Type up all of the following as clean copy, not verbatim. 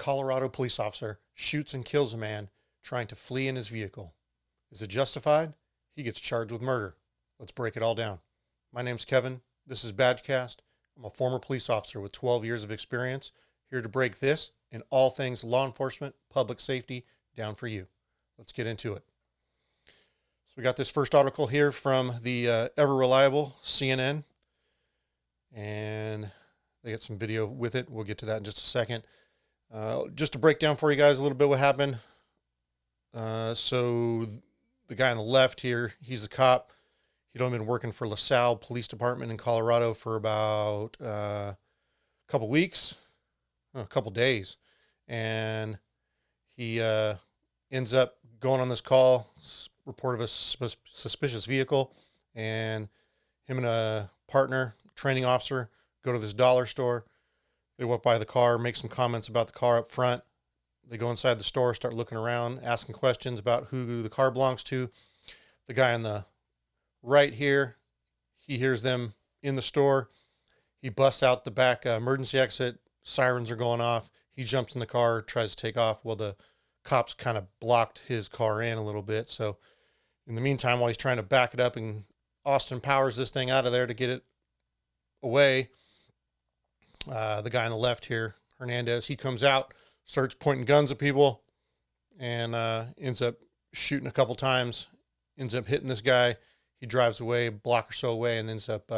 Colorado police officer shoots and kills a man trying to flee in his vehicle. Is it justified? He gets charged with murder. Let's break it all down. My name's Kevin. This is Badgecast. I'm a former police officer with 12 years of experience, here to break this and all things law enforcement, public safety down for you. Let's get into it. So we got this first article here from the ever reliable CNN, and they got some video with it. We'll get to that in just a second. Just to break down for you guys a little bit what happened. So the guy on the left here, he's a cop. He'd only been working for LaSalle Police Department in Colorado for about a couple days. And he ends up going on this call, report of a suspicious vehicle, and him and a partner, training officer, go to this dollar store. They walk by the car, make some comments about the car up front. They go inside the store, start looking around, asking questions about who the car belongs to. The guy on the right here, he hears them in the store. He busts out the back emergency exit. Sirens are going off. He jumps in the car, tries to take off. Well, the cops kind of blocked his car in a little bit. So in the meantime, while he's trying to back it up, and Austin powers this thing out of there to get it away, the guy on the left here, Hernandez, he comes out, starts pointing guns at people, and ends up shooting a couple times, ends up hitting this guy. He drives away, a block or so away, and ends up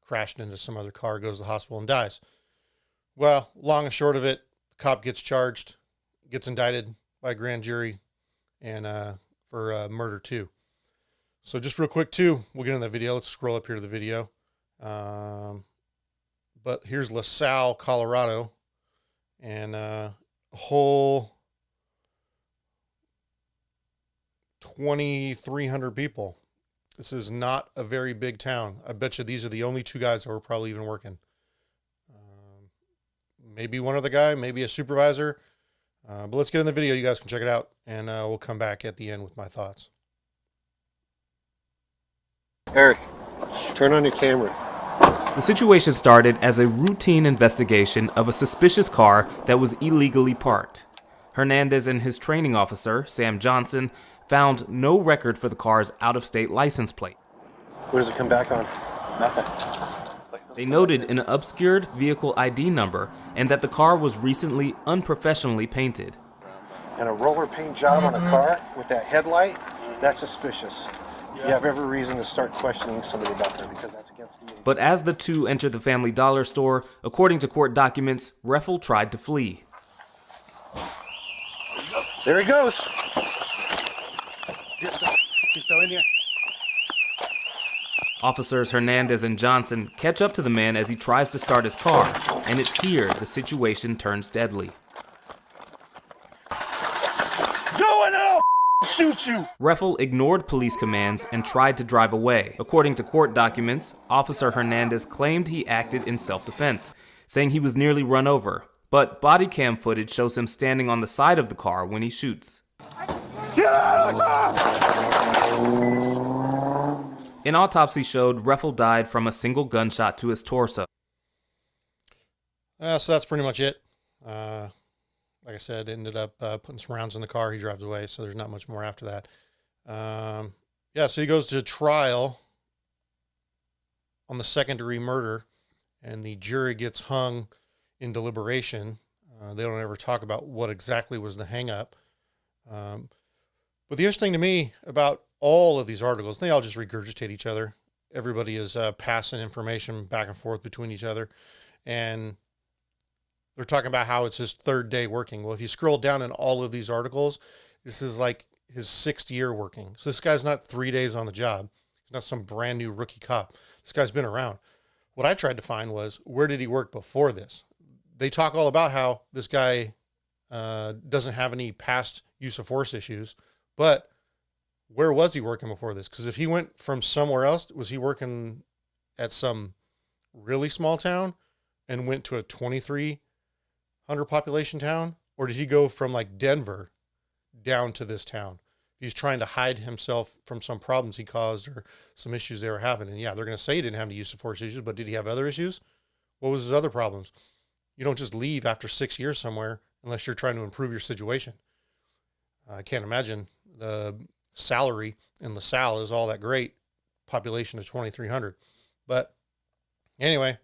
crashing into some other car, goes to the hospital and dies. Well, long and short of it, the cop gets charged, gets indicted by a grand jury, and for murder too. So just real quick too, we'll get into the video. Let's scroll up here to the video. But here's LaSalle, Colorado, and a whole 2,300 people. This is not a very big town. I bet you these are the only two guys that were probably even working. Maybe one other guy, maybe a supervisor. But let's get in the video. You guys can check it out, and we'll come back at the end with my thoughts. Eric, turn on your camera. The situation started as a routine investigation of a suspicious car that was illegally parked. Hernandez and his training officer, Sam Johnson, found no record for the car's out-of-state license plate. What does it come back on? Nothing. They noted an obscured vehicle ID number and that the car was recently unprofessionally painted. And a roller paint job on a car with that headlight, that's suspicious. You have every reason to start questioning somebody about that, because that's against the... But as the two entered the Family Dollar store, according to court documents, Reffel tried to flee. There he goes. He's still in here. Officers Hernandez and Johnson catch up to the man as he tries to start his car, and it's here the situation turns deadly. Shoot you! Reffel ignored police commands and tried to drive away. According to court documents, Officer Hernandez claimed he acted in self-defense, saying he was nearly run over. But body cam footage shows him standing on the side of the car when he shoots. Get out of the car! An autopsy showed Reffel died from a single gunshot to his torso. So that's pretty much it. Like I said, ended up putting some rounds in the car. He drives away, so there's not much more after that. So he goes to trial on the second-degree murder, and the jury gets hung in deliberation. They don't ever talk about what exactly was the hang-up. But the interesting to me about all of these articles, they all just regurgitate each other. Everybody is passing information back and forth between each other, and they're talking about how it's his third day working. Well, if you scroll down in all of these articles, this is like his 6th year working. So this guy's not 3 days on the job. He's not some brand new rookie cop. This guy's been around. What I tried to find was, where did he work before this? They talk all about how this guy doesn't have any past use of force issues, but where was he working before this? Because if he went from somewhere else, was he working at some really small town and went to a 2,300 population town? Or did he go from like Denver down to this town? He's trying to hide himself from some problems he caused or some issues they were having. And yeah, they're going to say he didn't have any use of force issues, but did he have other issues? What was his other problems? You don't just leave after 6 years somewhere unless you're trying to improve your situation. I can't imagine the salary in LaSalle is all that great. Population of 2,300. But anyway,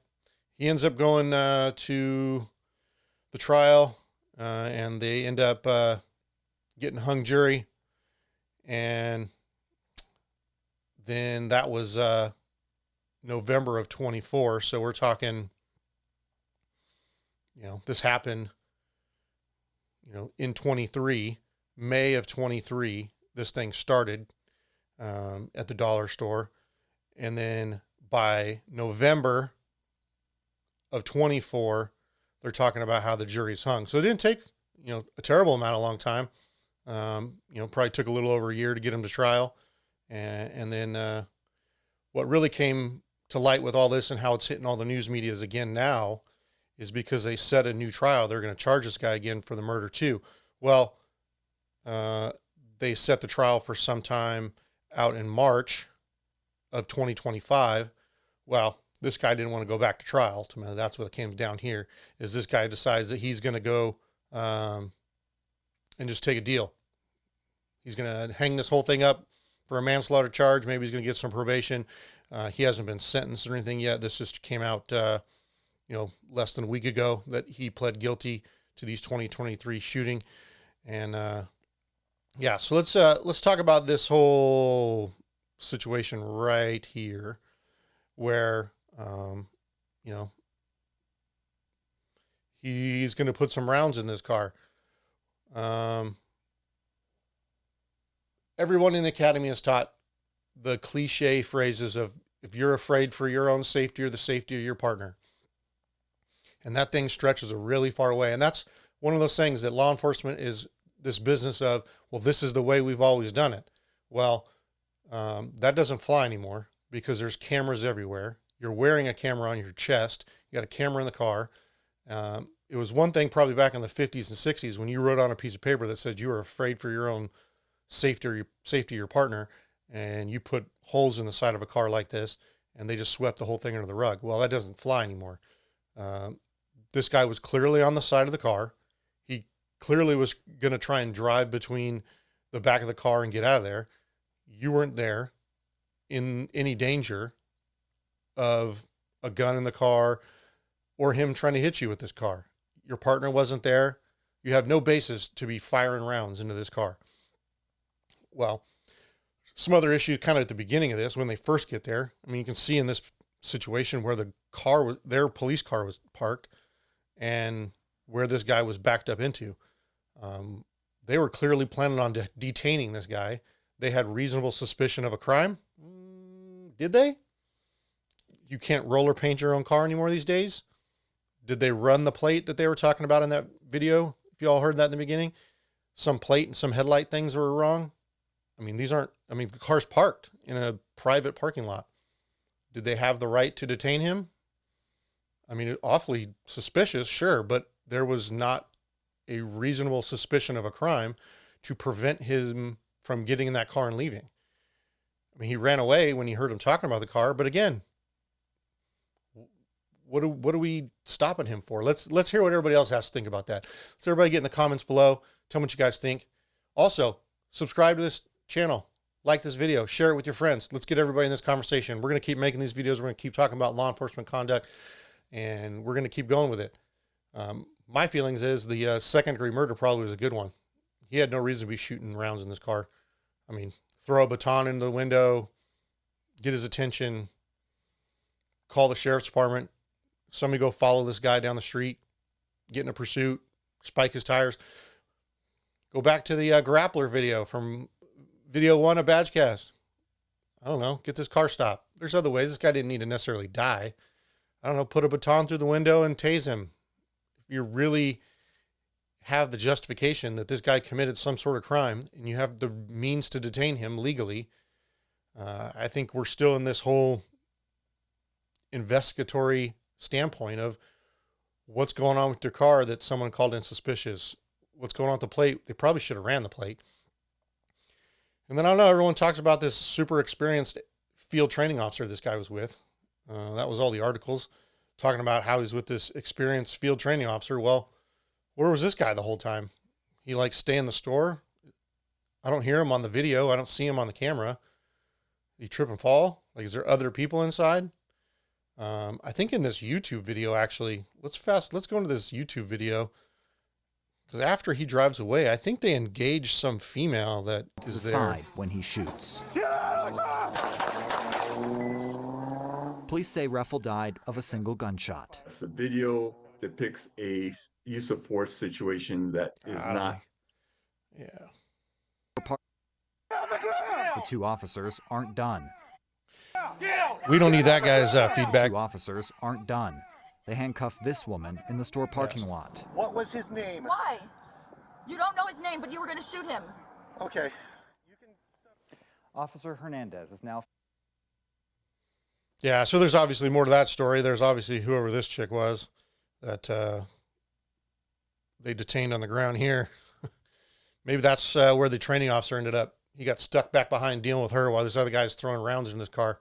he ends up going to the trial, and they end up getting hung jury. And then that was November of 24. So we're talking, this happened, in 23, May of 23, this thing started at the dollar store. And then by November of 24, they're talking about how the jury's hung. So it didn't take, a terrible amount of long time. Probably took a little over a year to get him to trial. And then what really came to light with all this and how it's hitting all the news medias again now is because they set a new trial. They're going to charge this guy again for the murder too. Well, they set the trial for sometime out in March of 2025. Well, this guy didn't want to go back to trial. Ultimately, that's what came down here, is this guy decides that he's going to go and just take a deal. He's going to hang this whole thing up for a manslaughter charge. Maybe he's going to get some probation. He hasn't been sentenced or anything yet. This just came out, less than a week ago, that he pled guilty to these 2023 shooting. And so let's talk about this whole situation right here, where he's going to put some rounds in this car. Everyone in the academy is taught the cliche phrases of, if you're afraid for your own safety or the safety of your partner. And that thing stretches a really far way. And that's one of those things that law enforcement is this business of, well, this is the way we've always done it. Well, that doesn't fly anymore because there's cameras everywhere. You're wearing a camera on your chest. You got a camera in the car. It was one thing probably back in the 50s and 60s when you wrote on a piece of paper that said you were afraid for your own safety or safety of your partner, and you put holes in the side of a car like this, and they just swept the whole thing under the rug. Well, that doesn't fly anymore. This guy was clearly on the side of the car. He clearly was going to try and drive between the back of the car and get out of there. You weren't there in any danger of a gun in the car or him trying to hit you with this car. Your partner wasn't there. You have no basis to be firing rounds into this car. Well, some other issues kind of at the beginning of this, when they first get there. I mean, you can see in this situation where their police car was parked and where this guy was backed up into. They were clearly planning on detaining this guy. They had reasonable suspicion of a crime. Did they? You can't roller paint your own car anymore these days. Did they run the plate that they were talking about in that video? If you all heard that in the beginning, some plate and some headlight things were wrong. The car's parked in a private parking lot. Did they have the right to detain him? Awfully suspicious, sure, but there was not a reasonable suspicion of a crime to prevent him from getting in that car and leaving. He ran away when he heard him talking about the car, but again, what are we stopping him for? Let's hear what everybody else has to think about that. So everybody get in the comments below. Tell me what you guys think. Also, subscribe to this channel. Like this video. Share it with your friends. Let's get everybody in this conversation. We're going to keep making these videos. We're going to keep talking about law enforcement conduct, and we're going to keep going with it. My feelings is the second-degree murder probably was a good one. He had no reason to be shooting rounds in this car. Throw a baton into the window, get his attention, call the sheriff's department, somebody go follow this guy down the street, get in a pursuit, spike his tires. Go back to the grappler video from video 1 of Badgecast. I don't know, get this car stopped. There's other ways. This guy didn't need to necessarily die. I don't know, put a baton through the window and tase him. If you really have the justification that this guy committed some sort of crime and you have the means to detain him legally, I think we're still in this whole investigatory standpoint of what's going on with your car that someone called in suspicious. What's going on with the plate? They probably should have ran the plate. And then I don't know, everyone talks about this super experienced field training officer this guy was with. That was all the articles talking about how he's with this experienced field training officer. Well, Where was this guy the whole time? He like stay in the store. I don't hear him on the video. I don't see him on the camera. Did he trip and fall? Like, is there other people inside? I think in this YouTube video, actually, let's go into this YouTube video. Because after he drives away, I think they engage some female that is there. Side when he shoots. Police say Ruffle died of a single gunshot. The video depicts a use of force situation that is not. Yeah. The two officers aren't done. We don't need that guy's feedback. Two officers aren't done. They handcuff this woman in the store parking lot. What was his name? Why? You don't know his name, but you were going to shoot him. Okay. Officer Hernandez is now... Yeah, so there's obviously more to that story. There's obviously whoever this chick was that they detained on the ground here. Maybe that's where the training officer ended up. He got stuck back behind dealing with her while this other guy's throwing rounds in this car.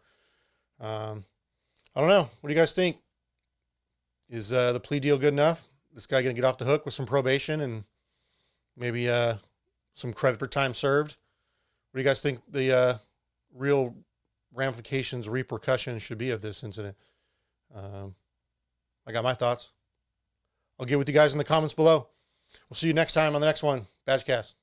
I don't know. What do you guys think? Is the plea deal good enough? This guy going to get off the hook with some probation and maybe some credit for time served? What do you guys think the real ramifications, repercussions should be of this incident? I got my thoughts. I'll get with you guys in the comments below. We'll see you next time on the next one. Badgecast.